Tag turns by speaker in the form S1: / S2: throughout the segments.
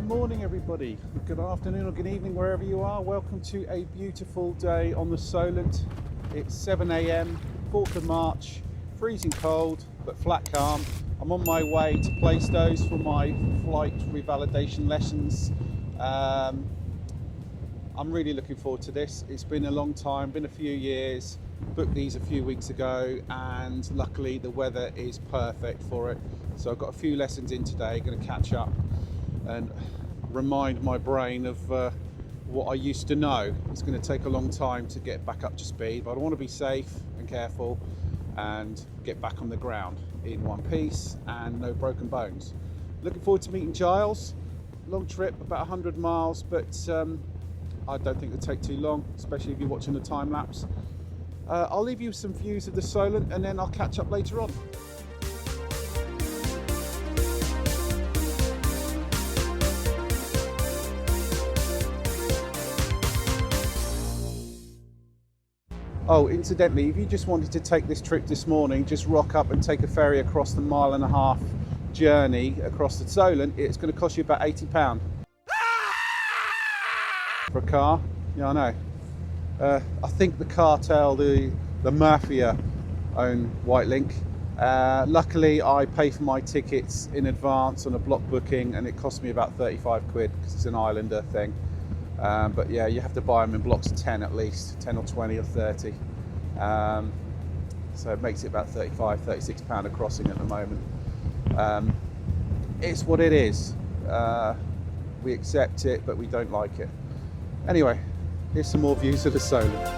S1: morning everybody, good afternoon or good evening wherever you are. Welcome to a beautiful day on the Solent. It's 7 a.m, 4th of March, freezing cold but flat calm. I'm on my way to Plaistows for my flight revalidation lessons. I'm really looking forward to this. It's been a long time, been a few years. Booked these a few weeks ago and luckily the weather is perfect for it. So I've got a few lessons in today, going to catch up and remind my brain of what I used to know. It's going to take a long time to get back up to speed, but I want to be safe and careful and get back on the ground in one piece and no broken bones. Looking forward to meeting Giles. Long trip, about 100 miles, but I don't think it'll take too long, especially if you're watching the time lapse. I'll leave you some views of the Solent and then I'll catch up later on. Oh, incidentally, if you just wanted to take this trip this morning, just rock up and take a ferry across the 1.5 mile journey across the Solent. It's going to cost you about £80 for a car. Yeah, I know. I think the cartel, the mafia, own White Link. Luckily, I pay for my tickets in advance on a block booking, and it cost me about 35 quid because it's an Islander thing. But yeah, you have to buy them in blocks of 10 at least, 10 or 20 or 30. So it makes it about 35, 36 pound a crossing at the moment. It's what it is. We accept it, but we don't like it. Anyway, here's some more views of the Solent.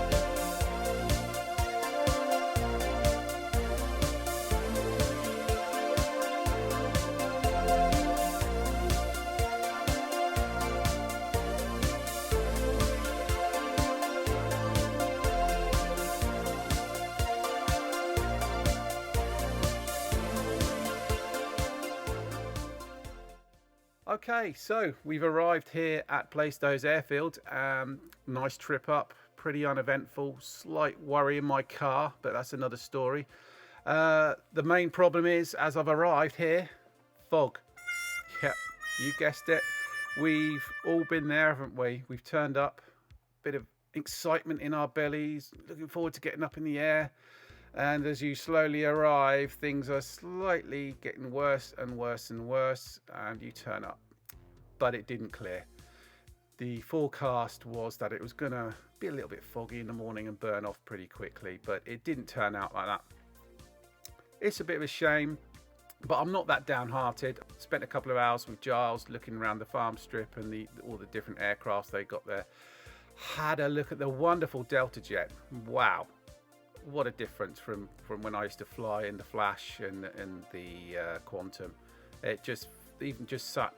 S1: Okay, so we've arrived here at Plaistows Airfield. Nice trip up, pretty uneventful, slight worry in my car, but that's another story. The main problem is, as I've arrived here, fog. Yep, you guessed it. We've all been there, haven't we? We've turned up, bit of excitement in our bellies, looking forward to getting up in the air. And as you slowly arrive, things are slightly getting worse and worse and worse, and you turn up. But it didn't clear. The forecast was that it was going to be a little bit foggy in the morning and burn off pretty quickly, but it didn't turn out like that. It's a bit of a shame, but I'm not that downhearted. Spent a couple of hours with Giles looking around the farm strip and all the different aircrafts they got there. Had a look at the wonderful Delta Jet. Wow. What a difference from when I used to fly in the Flash and the Quantum. It just, even just sat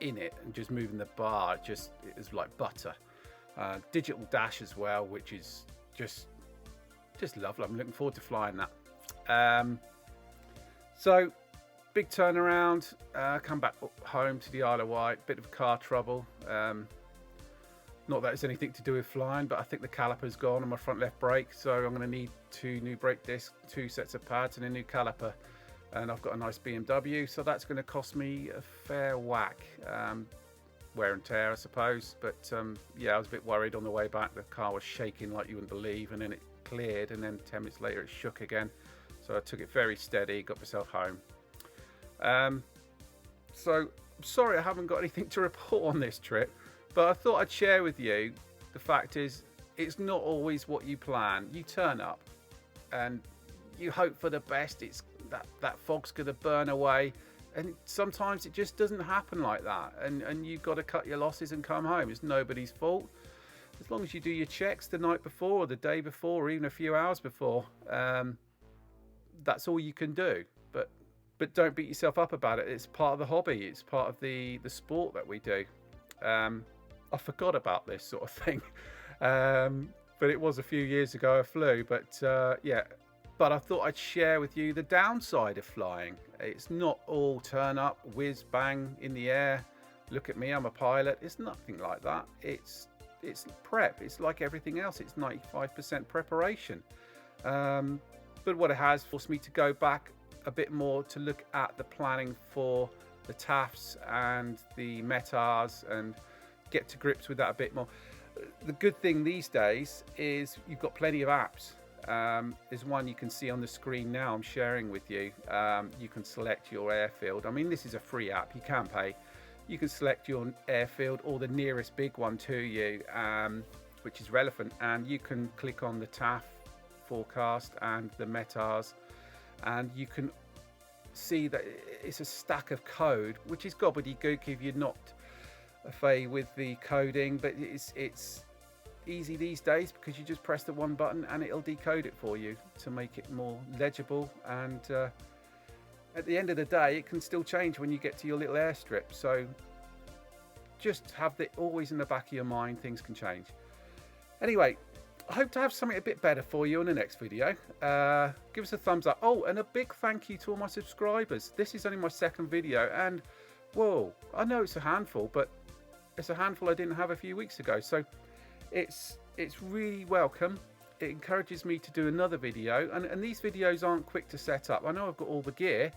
S1: in it and just moving the bar, it was like butter. Digital dash as well, which is just lovely. I'm looking forward to flying that. So big turnaround, come back home to the Isle of Wight, bit of car trouble. Not that it's anything to do with flying, but I think the caliper's gone on my front left brake, so I'm going to need 2 new brake discs, 2 sets of pads and a new caliper. And I've got a nice BMW, so that's going to cost me a fair whack. Wear and tear, I suppose. But yeah, I was a bit worried on the way back. The car was shaking like you wouldn't believe, and then it cleared, and then 10 minutes later it shook again. So I took it very steady, got myself home. So I'm sorry I haven't got anything to report on this trip. But I thought I'd share with you, the fact is, it's not always what you plan. You turn up and you hope for the best. It's that fog's going to burn away. And sometimes it just doesn't happen like that. And you've got to cut your losses and come home. It's nobody's fault. As long as you do your checks the night before or the day before or even a few hours before, that's all you can do. But don't beat yourself up about it. It's part of the hobby. It's part of the sport that we do. I forgot about this sort of thing, but it was a few years ago I flew. But yeah, but I thought I'd share with you the downside of flying. It's not all turn up, whiz bang in the air. Look at me, I'm a pilot. It's nothing like that. It's prep. It's like everything else. It's 95% preparation. But what it has forced me to go back a bit more to look at the planning for the TAFs and the METARs and get to grips with that a bit more. The good thing these days is you've got plenty of apps. There's one you can see on the screen now I'm sharing with you. You can select your airfield. I mean, this is a free app, you can pay. You can select your airfield or the nearest big one to you, which is relevant, and you can click on the TAF forecast and the METARs, and you can see that it's a stack of code, which is gobbledygook if you're not a fay with the coding, but it's easy these days because you just press the one button and it'll decode it for you to make it more legible. And at the end of the day, it can still change when you get to your little airstrip, so just have it always in the back of your mind, things can change. Anyway, I hope to have something a bit better for you in the next video. Give us a thumbs up. Oh, and a big thank you to all my subscribers. This is only my second video, and whoa, I know it's a handful, but it's a handful I didn't have a few weeks ago, so it's really welcome. It encourages me to do another video, and these videos aren't quick to set up. I know I've got all the gear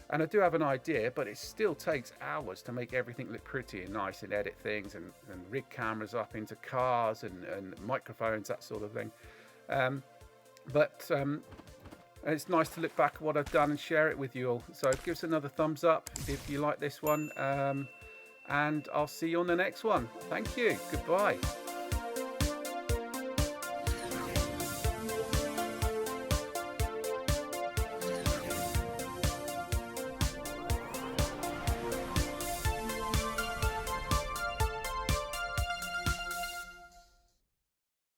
S1: and I do have an idea, but it still takes hours to make everything look pretty and nice and edit things and rig cameras up into cars and microphones, that sort of thing. But it's nice to look back at what I've done and share it with you all. So give us another thumbs up if you like this one, and I'll see you on the next one. Thank you. Goodbye.